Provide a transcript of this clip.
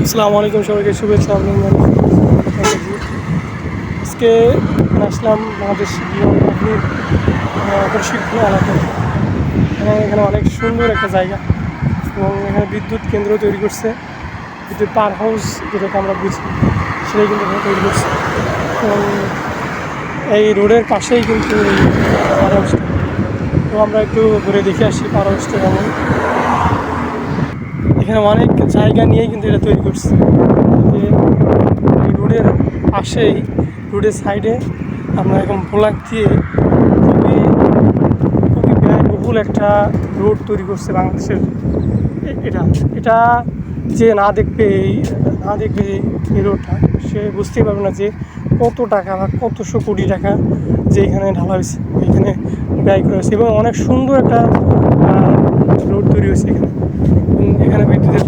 আসসালামু আলাইকুম, সবাইকে শুভেচ্ছা অভিনন্দন। আজকে আসলাম বাংলাদেশ প্রশিক্ষণ এলাকায়। এখানে অনেক সুন্দর একটা জায়গা এবং এখানে বিদ্যুৎ কেন্দ্র তৈরি করছে। বিদ্যুৎ পাওয়ার হাউস যেটাকে আমরা বুঝি, সেটাই কিন্তু এখানে তৈরি করছে। এবং এই রোডের পাশেই কিন্তু এই পাওয়ার হাউসটা। তো আমরা একটু ঘুরে দেখে আসি পাওয়ার হাউসটা কেমন। এখানে অনেক জায়গা নিয়েই কিন্তু এটা তৈরি করছে। এই রোডের পাশেই, রোডের সাইডে আমরা এখন ভোলাক দিয়ে খুবই খুবই ব্যয়বহুল একটা রোড তৈরি করছে বাংলাদেশের। এটা এটা যে না দেখবে এই রোডটা, সে বুঝতেই পারবে না যে কত টাকা বা কতশো কোটি টাকা যে এখানে ঢালা হয়েছে, এখানে ব্যয় করা হয়েছে। এবং অনেক সুন্দর একটা রোড তৈরি হয়েছে এখানে। এখানে বিদ্যুতের